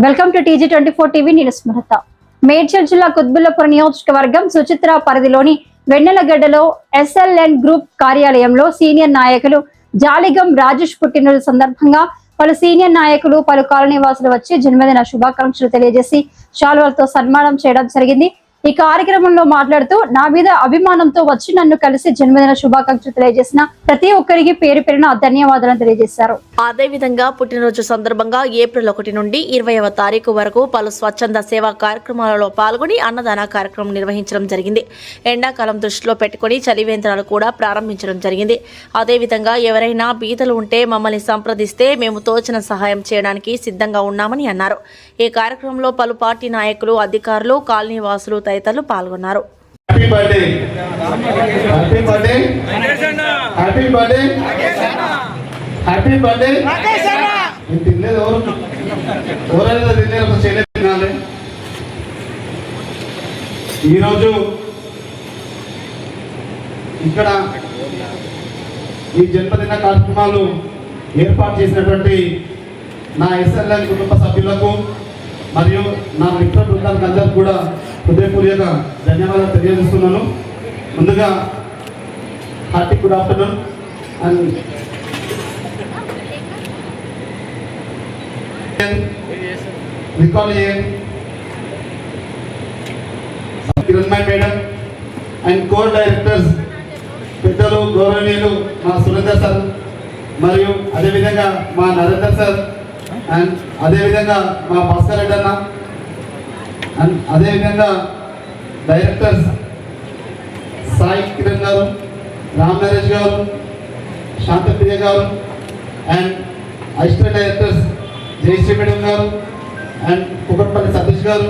Welcome to TG24 TV. నేను స్మృత. మేడ్చల్ జిల్లా కుత్బుల్లాపూర్ నియోజకవర్గం సుచిత్ర పరిధిలోని వెన్నెలగడ్డలో SLN గ్రూప్ కార్యాలయంలో సీనియర్ నాయకులు జాలిగం రాజేష్ పుట్టినరోజు సందర్భంగా పలు సీనియర్ నాయకులు పలు కాలనీ వాసులు వచ్చి జన్మదిన శుభాకాంక్షలు తెలియజేసి శాలువాలతో సన్మానం చేయడం జరిగింది. ఈ కార్యక్రమంలో మాట్లాడుతూ నా మీద అభిమానంతో వచ్చి నన్ను కలిసి జన్మదిన శుభాకాంక్షలు తెలియజేసిన ప్రతి ఒక్కరికి పేరు పేరున ధన్యవాదాలు తెలియజేశారు. అదేవిధంగా పుట్టినరోజు సందర్భంగా ఏప్రిల్ 1 నుండి 20వ తారీఖు వరకు పలు స్వచ్ఛంద సేవా కార్యక్రమాలలో పాల్గొని అన్నదాన కార్యక్రమం నిర్వహించడం జరిగింది. ఎండాకాలం దృష్టిలో పెట్టుకుని చలివేంద్రాలు కూడా ప్రారంభించడం జరిగింది. అదేవిధంగా ఎవరైనా బీదలు ఉంటే మమ్మల్ని సంప్రదిస్తే మేము తోచిన సహాయం చేయడానికి సిద్ధంగా ఉన్నామని అన్నారు. ఈ కార్యక్రమంలో పలు పార్టీ నాయకులు, అధికారులు, కాలనీ వాసులు తదితరులు పాల్గొన్నారు. ఈరోజు ఇక్కడ ఈ జన్మదిన కార్యక్రమాలు ఏర్పాటు చేసినటువంటి నా SLN కుటుంబ సభ్యులకు మరియు నా మిత్ర బృందాలకు అందరికీ కూడా హృదయపూర్వక ధన్యవాదాలు తెలియజేస్తున్నాను. ముందుగా hearty good afternoon and Kiranmay madam and core directors పెద్దలు గౌరవనీయులు మా సురేందర్ సార్ మరియు అదేవిధంగా మా నరేందర్ సార్ అండ్ అదేవిధంగా మా భాస్కర్ రెడ్డి అన్న అండ్ అదేవిధంగా డైరెక్టర్స్ సాయి కిరణ్ గారు, Ram Naresh garu, Shantapriya garu and assistant directors Jayashree madam garu and Kukatpally Satish garu,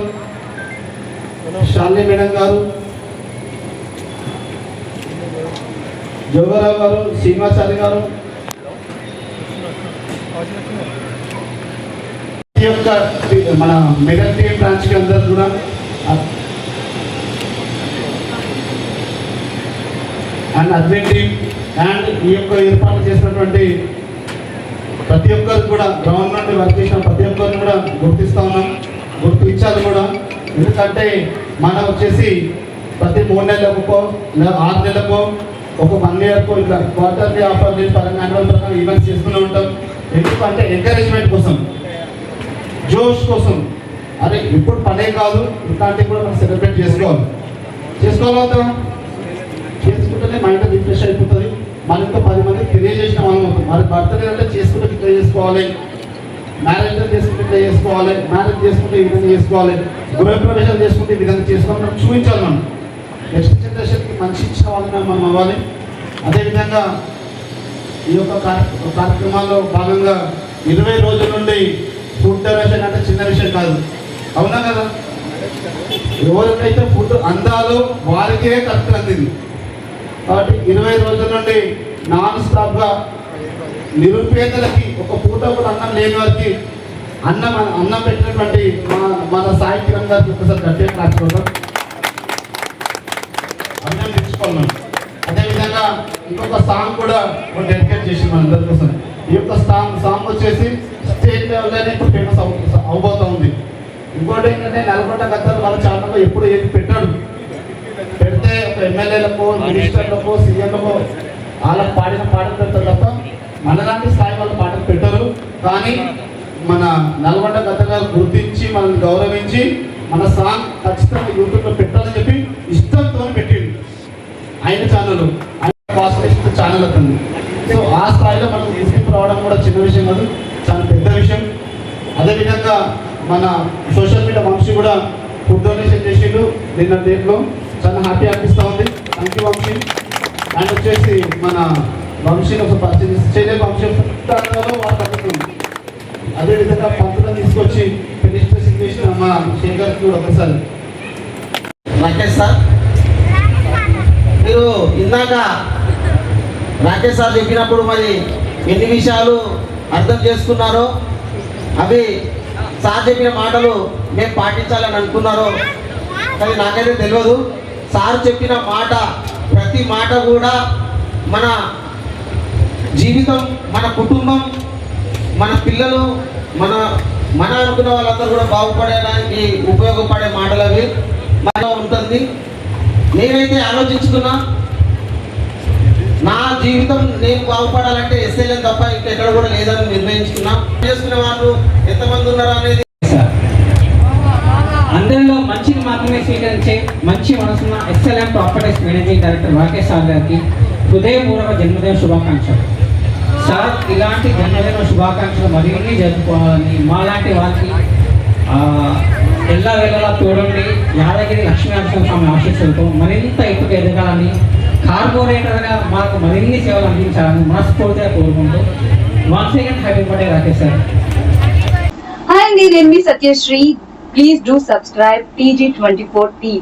Shalini madam గారు, జోగారావు గారు, శ్రీనివాచారి గారు, ఈ యొక్క మన మెగా టీమ్ బ్రాంచ్కి అందరూ కూడా అండ్ అడ్మిన్ టీమ్ అండ్ ఈ యొక్క ఏర్పాటు చేసినటువంటి ప్రతి ఒక్కరు కూడా గవర్నమెంట్ వర్క్ చేసిన ప్రతి ఒక్కరిని కూడా గుర్తిస్తూ ఉన్నాం, గుర్తించాలి కూడా. ఎందుకంటే మనం వచ్చేసి ప్రతి 3 నెలలకో 6 నెలలకో ఒక 1 ఇయర్కో ఇట్లా క్వార్టర్లీ ఆఫర్లీ పరంగా యాన్యువల్ పరంగా ఈవెంట్స్ చేస్తూనే ఉంటాం. ఎందుకంటే ఎంకరేజ్మెంట్ కోసం, జోష్ కోసం. అరే ఇప్పుడు పనే కాదు, ఇట్లాంటివి కూడా మనం సెలబ్రేట్ చేసుకోవాలి. చేసుకుంటేనే మైండ్ రిఫ్రెష్ అయిపోతుంది. మనతో 10 మందికి తెలియజేసిన వాళ్ళం అవుతుంది. మరి బర్త్డే అంటే చేసుకుంటే ఇట్లా చేసుకోవాలి, మ్యారేజ్ చేసుకుంటే ఇట్లా చేసుకోవాలి, మ్యారేజ్ చేసుకుంటే ఈ విధంగా చేసుకోవాలి, గృహప్రవేశాలు చేసుకుంటే ఈ విధంగా చేసుకోవాలి, మనం చూపించాలి. మనం నెక్స్ట్ జనరేషన్కి మంచి ఇచ్చిన వాళ్ళని మనం అవ్వాలి. అదేవిధంగా ఈ యొక్క కార్యక్రమాల్లో భాగంగా 20 రోజుల నుండి ఫుడ్ డొనేషన్ అంటే చిన్న విషయం కాదు, అవునా కదా? ఎవరికైతే ఫుడ్ అందాలో వారికే కరెక్ట్ అందింది. కాబట్టి 20 రోజుల నుండి నాన్ స్టాప్గా నిరుపేదలకి ఒక పూట కూడా అన్నం లేని వారికి అన్నం పెట్టినటువంటి మన సాయి కిరణ్ గారికి ఒకసారి గట్టిగా రాసుకోవడం అభినందించుకోవాలి. అదేవిధంగా ఇంకొక సాంగ్ కూడా డెడికేట్ చేసి మన అందరి కోసం. ఈ యొక్క సాంగ్ వచ్చేసి స్టేట్ లెవెల్లోనే ఇప్పుడు ఫేమస్ అవబోతూ ఉంది. ఇంకోటి ఏంటంటే నల్గొండ గద్దలు వాళ్ళ ఛానల్లో ఎప్పుడు ఏది పెట్టాడు, పెడితే ఒక ఎమ్మెల్యేలకు, మినిస్టర్లకు, సీఎంలకు వాళ్ళకి పాడిన పాటలు పెడతారు తప్ప మనలాంటి స్థాయి వాళ్ళ పాటలు పెట్టరు. కానీ మన నల్గొండ గద్దగా గుర్తించి మనల్ని గౌరవించి మన సాంగ్ ఖచ్చితంగా యూట్యూబ్లో పెట్టాలని చెప్పి ఇష్టంతో పెట్టిండు ఆయన ఛానల్, ఆయన కాస్ట్లిస్ట్ ఛానల్ అవుతుంది. సో ఆ స్థాయిలో మనకు గుర్తింపు రావడం కూడా చిన్న విషయం కాదు, చాలా పెద్ద విషయం. అదేవిధంగా మన సోషల్ మీడియా వంశీ కూడా ఫుడ్ డొనేషన్ చేసిండు నిన్న డేట్లో, చాలా హ్యాపీ అనిపిస్తూ ఉంది. Thank you Vamsi. అండ్ వచ్చేసి మన వంశీని ఒక పరిచయం చేయలే వంశీ వాడుతుంది. అదేవిధంగా పంతులను తీసుకొచ్చి పెన్షన్ చేసిన మా శేఖర్కి కూడా ఒకసారి. రాకేష్ సార్, మీరు ఇందాక రాకేష్ సార్ చెప్పినప్పుడు మరి ఎన్ని విషయాలు అర్థం చేసుకున్నారో, అవి సార్ చెప్పిన మాటలు మేము పాటించాలని అనుకున్నారో కానీ నాకైతే తెలియదు. సార్ చెప్పిన మాట ప్రతి మాట కూడా మన జీవితం, మన కుటుంబం, మన పిల్లలు, మన మన అనుకున్న వాళ్ళందరూ కూడా బాగుపడడానికి ఉపయోగపడే మాటలు అవి మనలో ఉంటుంది. నేనైతే ఆలోచించుకున్నా, నా జీవితం నేను బాగుపడాలంటే ఎస్ఎల్ఎన్ తప్ప ఇంకెక్కడ కూడా లేదని నిర్ణయించుకున్నా. చేసుకునే వాళ్ళు ఎంతమంది ఉన్నారు అనేది అందరిలో మంచిని మాత్రమే స్వీకరించే మంచి మనసున్న SLM properties managing director Rakesh sir గారికి హృదయపూర్వక జన్మదిన శుభాకాంక్షలు. సార్ ఇలాంటి జన్మదిన శుభాకాంక్షలు మరిన్ని జరుపుకోవాలని, మాలాంటి వారికి ఎల్లవేళలా తోడండి యాదగిరి లక్ష్మీనరసింహస్వామి ఆశీస్సులతో మరింత ఎత్తుకు ఎదగాలని, కార్పొరేటర్గా మాకు మరిన్ని సేవలు అందించాలని మనస్ఫూర్తిగా కోరుకుంటూ once again happy birthday Rakesh sir. Hi, నేను మీ Satyasri. Please do subscribe TG24 TV.